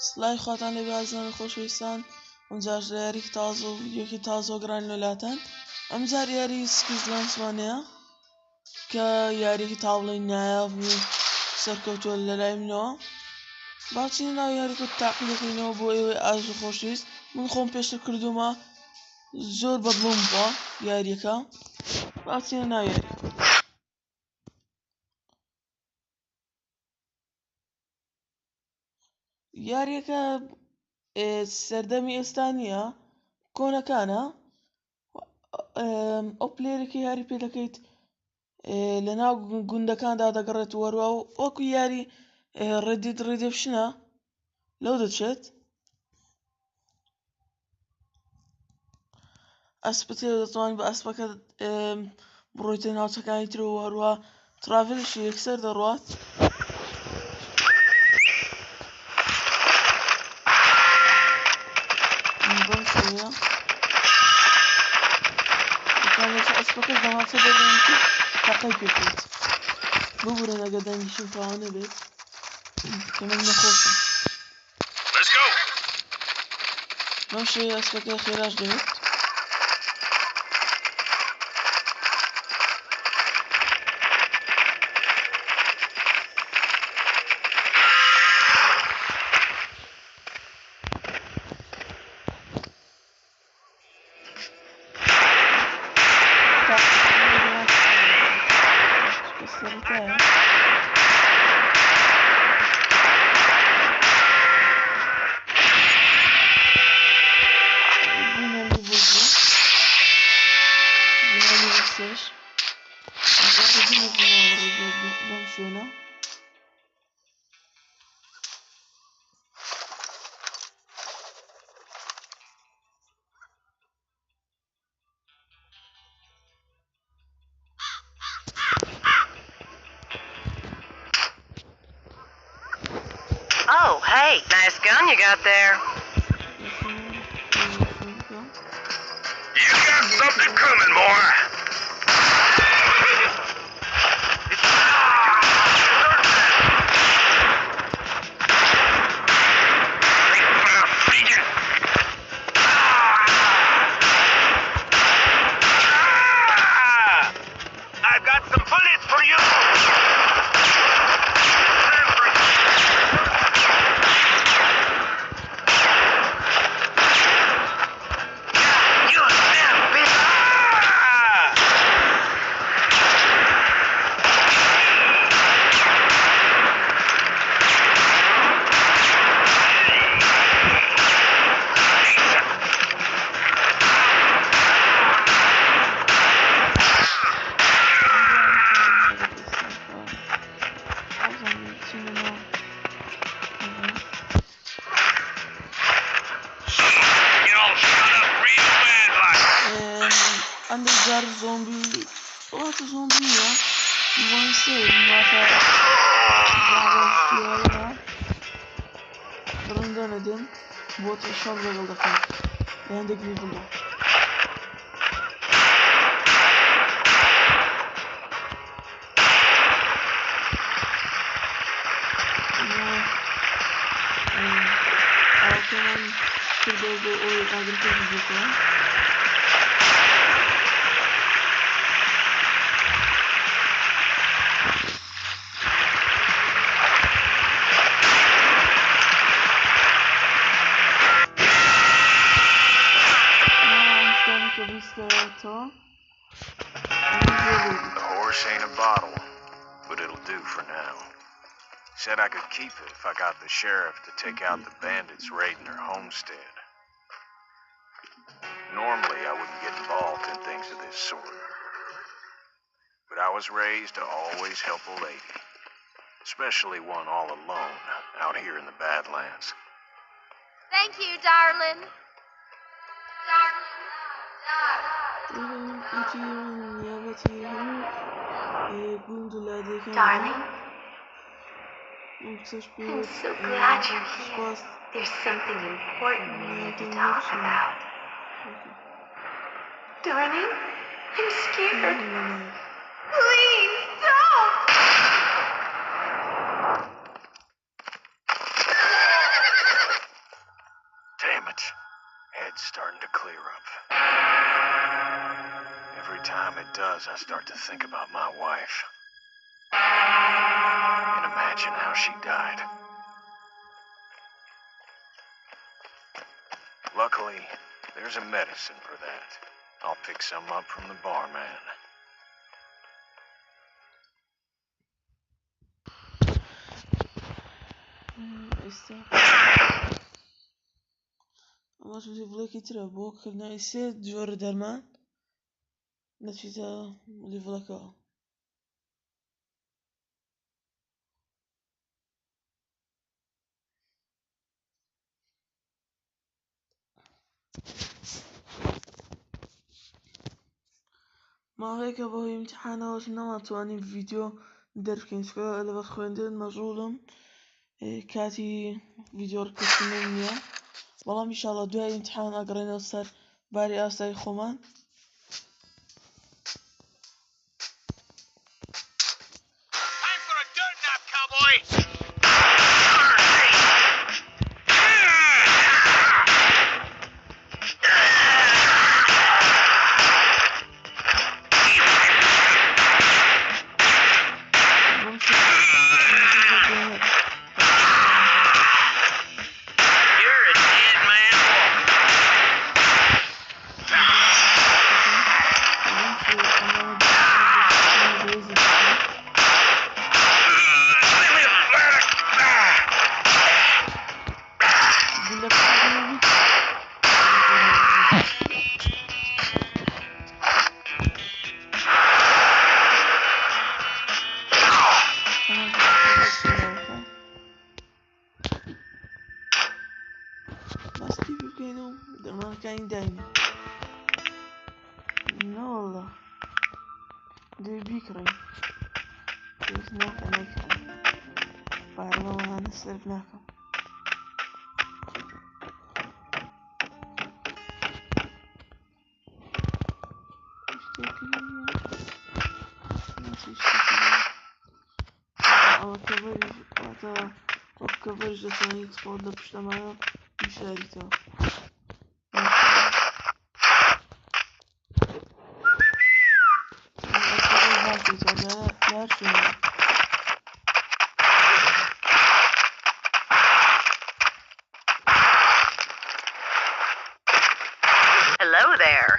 سڵای خواتان لێ بازانە خۆشەویستان ئەم جار یاریکی تازە و ڤیدیۆکی تازە گۆڕان لەلاتان ئەم جار یاری سکیزلانسمانەیە کە یاریکی تاوڵی نایاب و سەرکەوتووە لە لای منەوە باچینە ناو یاریکە و تاقیەکەینەوە بۆ ئێوەی ئاژ و خۆشەویست من خۆم پێشتر کردومە زۆر بەدڵم بووە یاریەکە باچینە ناو یاری یاریەکە سەردەمی ئێستا نییە کۆنەکانە ئەو پلێرێکی یاری پێ دەکەیت لە ناو گوندەکاندا دەگەڕێت وەروە و وەکو یاری ڕێدید ڕێدێپشنە لەو دەچێت ئەسپت دەتوانیت بە ئەسپەکە بڕۆیتە ناوچەکانی ترەوە وەروە تراڤێلشی یەکسەر دەڕوات بەم شێوەیە ئەسپەکەش دەماچە دەبێت تەقەی پێ بکەیت ببورن ئەگە دەنگیشم تەواو نەبێت کە من نەخۆشم بەم شێوەیە ئەسپەکە خێراش دەوێت Oh, hey, nice gun you got there. You got something coming, boy. I've got some bullets for you. Undergar zombi. What a zombie, yeah? You want to say, what a Fırından edin. Bot aşağı level'da kalır. Ben de gibi buldum. Arkadan şurada o agresif bir şey. The horse ain't a bottle, but it'll do for now. Said I could keep it if I got the sheriff to take out the bandits raiding her homestead. Normally, I wouldn't get involved in things of this sort. But I was raised to always help a lady, especially one all alone out here in the Badlands. Thank you, darling. Darling, I'm so glad you're here. There's something important we need to talk about. Darling, I'm scared. Please, don't! clear up. Every time it does, I start to think about my wife. And imagine how she died. Luckily, there's a medicine for that. I'll pick some up from the barman. ئەمەش لیڤڵێکی ترە بۆ کردنەوەی 3 جۆرە دەرمان نەچیتە لیڤڵەکەوە. ماوەیەکە بەهۆی ئیمتیحانەوەش نەماتوانین ڤیدیۆ دەربکەین چکە لەبەر خوێندن مەشغوڵم، کاتی ڤیدیۆ ڕکردنم نییە، بەڵام ئینشاڵڵا دوای ئیمتیحان ئەگەڕێنەوە سەر باری ئاسایی خۆمان. باسکی بکەین و دەرمانەکانی داین. نەوەڵڵا دەبێ بیکڕین، پێویست ناکە نەیکڕین، بارەوەوانە سەرف ناکەم. ئەوە کەڤەرش دەتوانیت خۆت لە پشتەمانە بشاریتەوە. Hello there.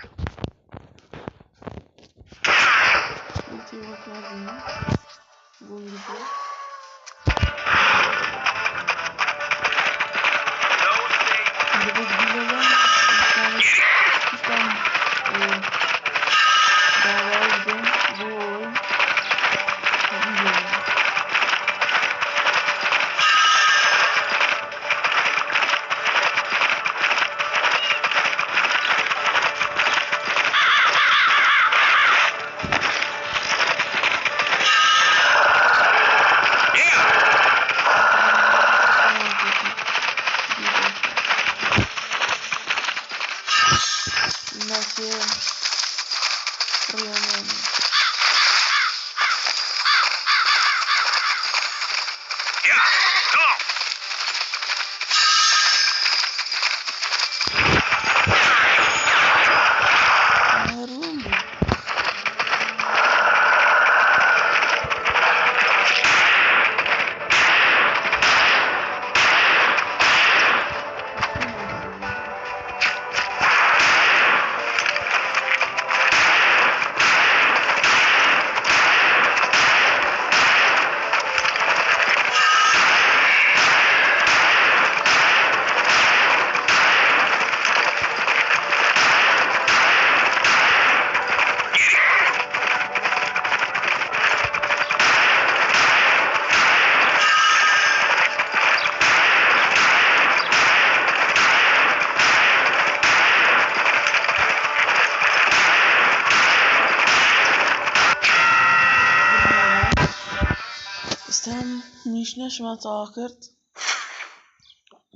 نیشنەشمان تەواو کرد،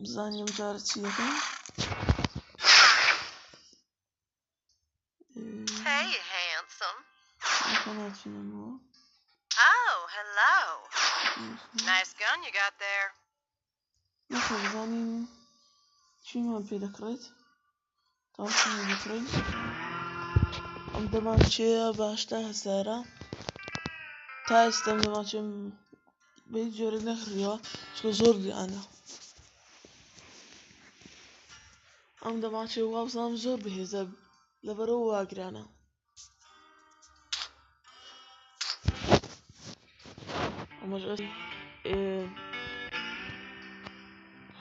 بزانیم جارە چی دەکەین. Hey, handsome. ناچینەوە. Oh, hello. Nice gun you got there. نەخۆ بزانین چیمان پێ دەکڕێت. Tam şimdi bitirin. Ama demaçıya başta hasara. Ta istem demaçım bir cöre ne kırıyor. Çünkü zor yani. Ama demaçıya wabzam zor bir hesap. Levara واقرانه اما جالس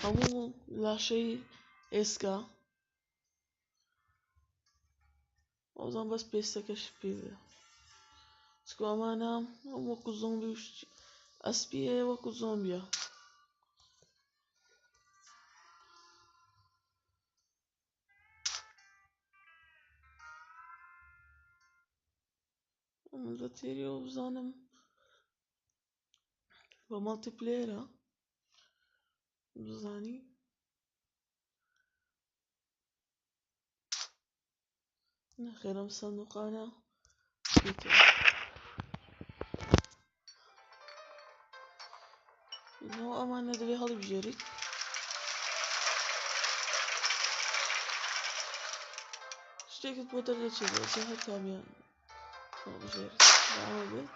همون لحظه اسكا وزن بس بيستكشف بيه سكو امانا وكو زومبي اسبيه وكو زومبيا اما الباتيريا وزانم بمالتي بلايرا بزاني خيرا صندوقانا بيتو هو امانة دبي هالي بجري اشتركت بوتر geçiyor şehir kamyon بجري devam et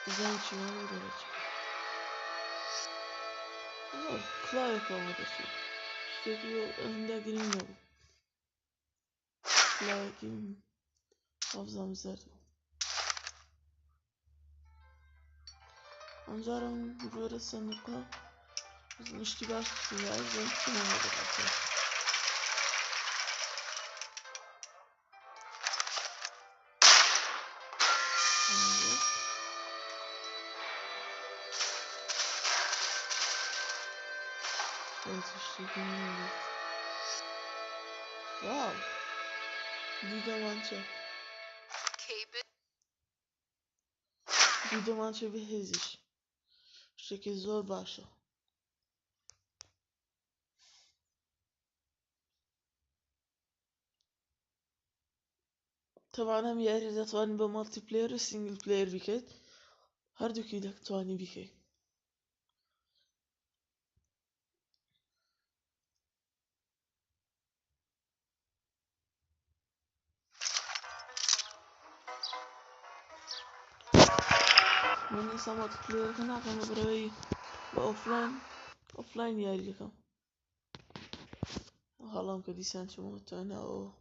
güzel içime öyle Yok, klavye kalmadı şu. İşte diyor önünde green yok. Klavye kim? Hafızamız zaten. Amcarım böyle sandıkla. Bizim iştigal tutuyor. Ben kim olmadı zaten. Evet. Evet işte green. Wow. Video mança. Video mança bir heziş. Şekil zor başla. طبعا هم يا إذا تواني بمالتي بلاير سينجل بلاير بكيت هردو كيدك تواني بكي من insan multi player kan akan berbagi offline yani kan halam ke desain cuma tanya o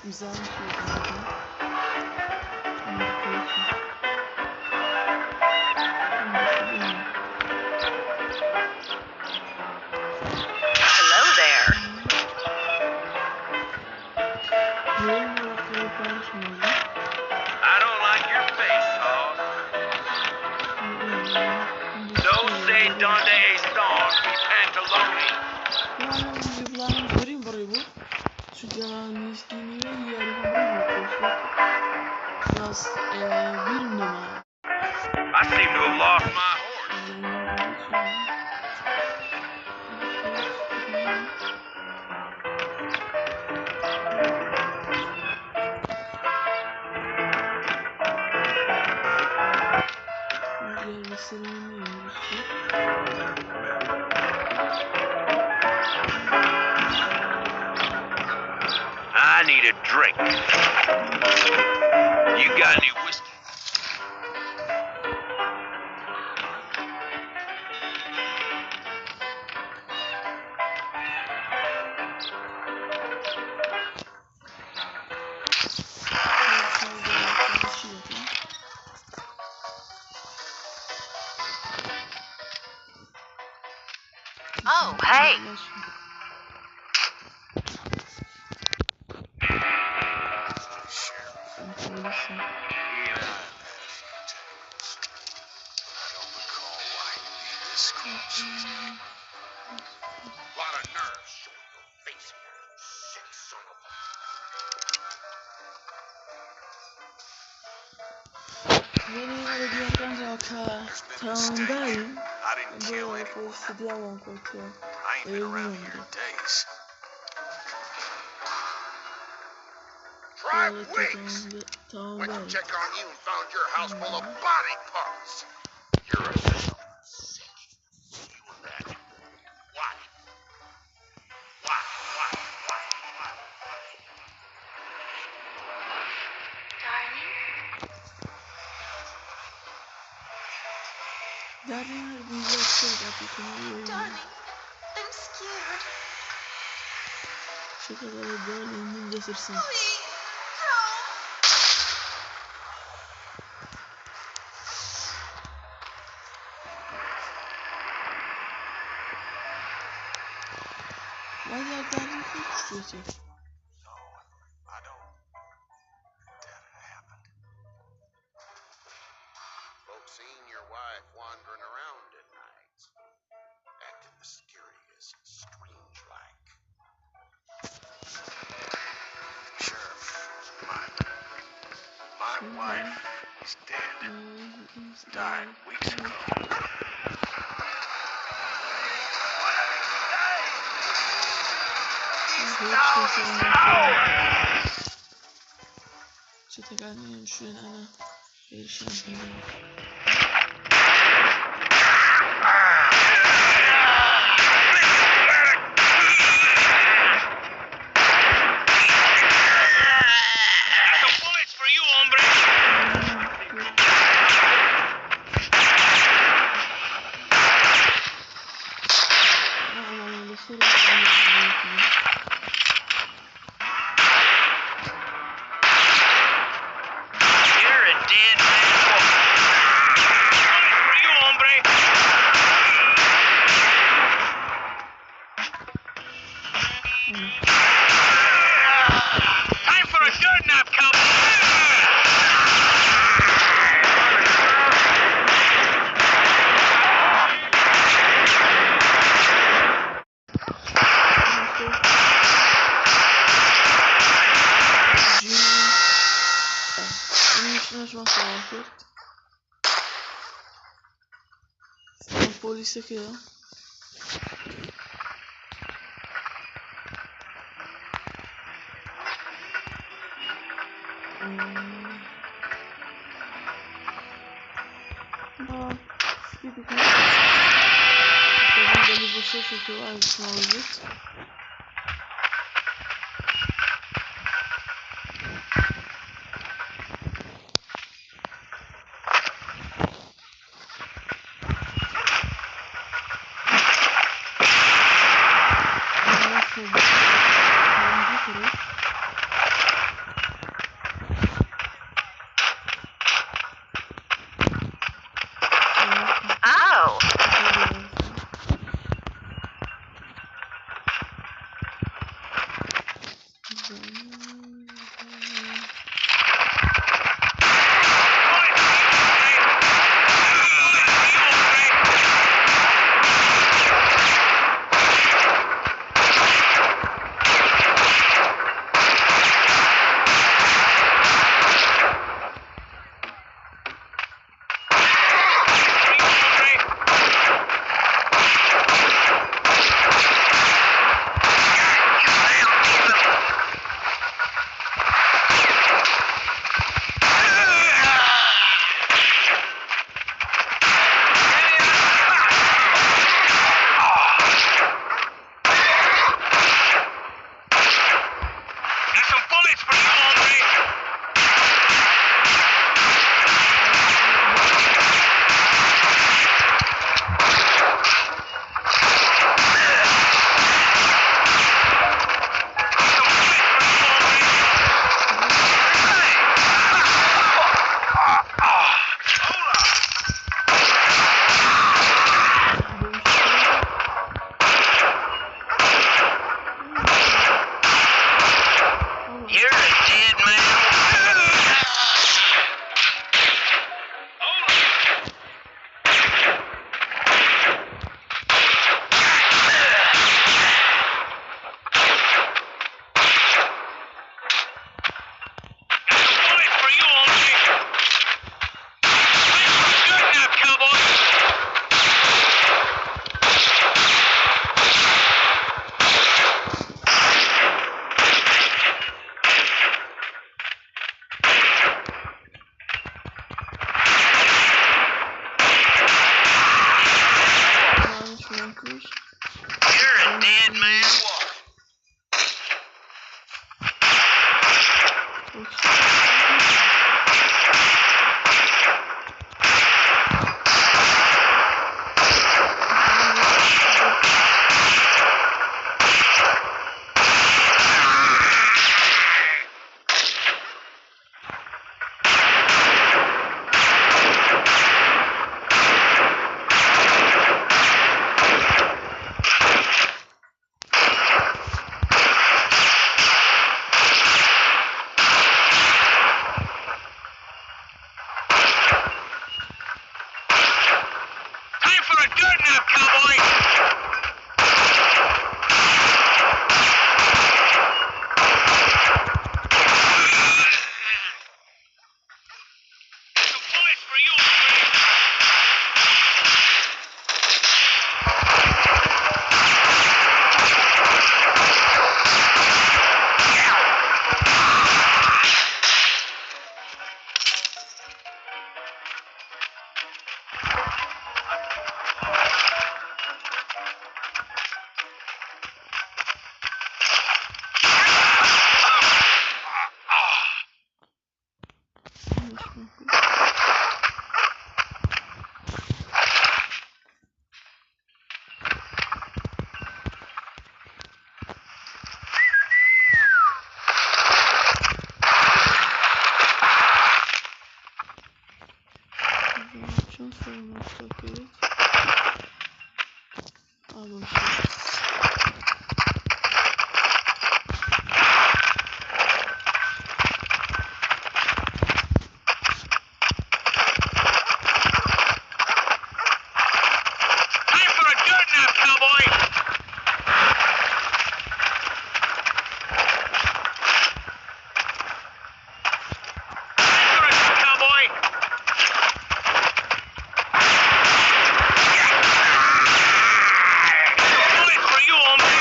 güzel bir şey Hello there. I don't like your face, Hog. No say donde están mi pantaloni. Yılanın göreyim burayı bu. Çünkü yalanın ilişkini ve yarın burayı bu. Biraz bir numara. I seem to have lost my horse. I need a drink. You got any whiskey? Oh, hey. Lot of nerve showing your face here, sick son of a... Beni öyle bir yerden kalkandayım. I didn't kill Böyle anyone. polisi diyemem korkuyor. I ain't been around here in days. Drive Tuvalete Wiggs! tamam Went to değil. check on you and found your house full of body parts. You're a sick. You and that. Why? Why? Darling, Darling her bir yoksa zaten darling, I'm scared. şu kadar da darling'in getirsin. Please, Why did darling keep shooting? No, I don't. That happened. Folks seen your wife wandering around at night, acting mysterious and strange-like. Sheriff, my wife is dead. Died weeks ago. تتكلم شو أنا إيش أنا Time for a dirt nap, cowboy! Polise kıyor. Böyle boşa çekiyorlar aslında alacak. Oh! shirt now, cowboy! Some bullets for you, Чем сложно сталкивать? Вообще. time for a dirt nap, cowboy! Cowboy! Bullets for you, hombre!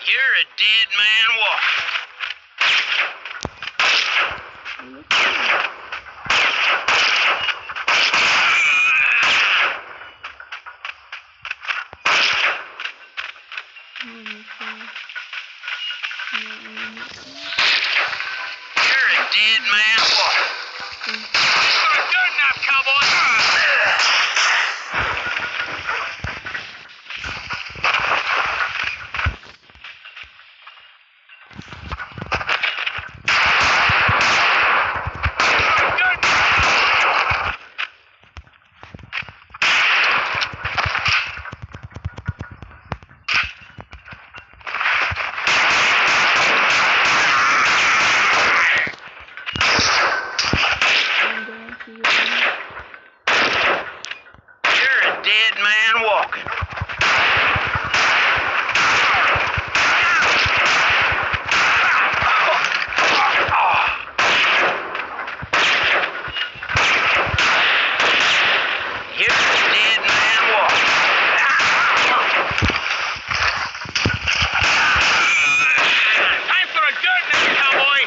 You're a dead man walking. You're a dead man walking. For a dirt nap, cowboy! You're a dead man walking. You're a dead man walking. Time for a dirt nap, cowboy.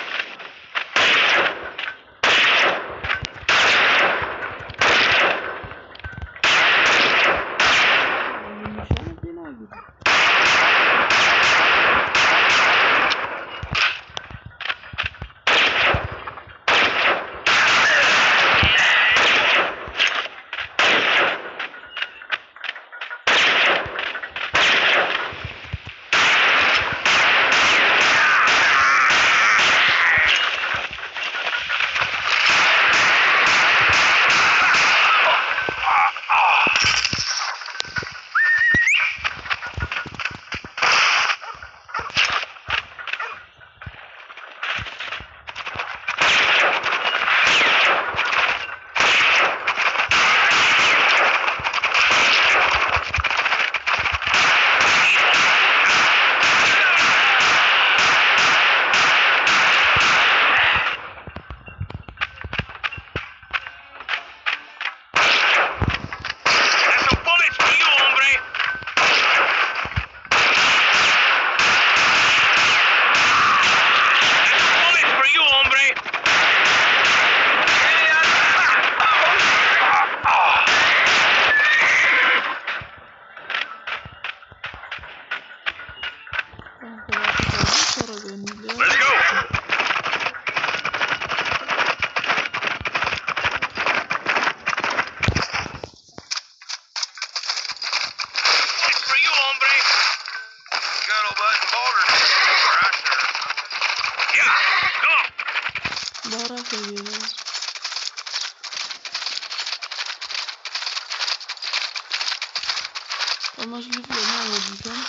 ئەمەش لێ نامە بیکەم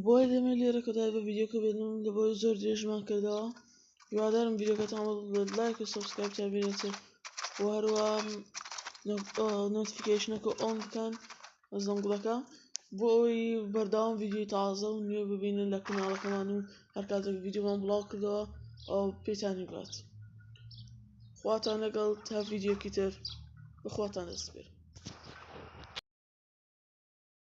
بۆی دەمێ لێرە کە دای بە ڤیدیۆکە بێنم لە بۆی زۆر درێژمان کردەوە هیوادارم ڤیدیۆکەتان بەدڵ لایک و سەبسکرایب چابێنێتێ و هەروە نۆتیفیکیشنەکە ئۆن بکەن زەنگوڵەکە بۆ ئەوەی بەرداوام ڤیدیۆی تازە و نوێ ببینن لە کەناڵەکەمان و هەر کاتێک ڤیدیۆمان بڵاو کردەوە ئەو پێتانی بات خواتان لەگەڵ تا ڤیدیۆکی تر بەخواتان دەسپێرم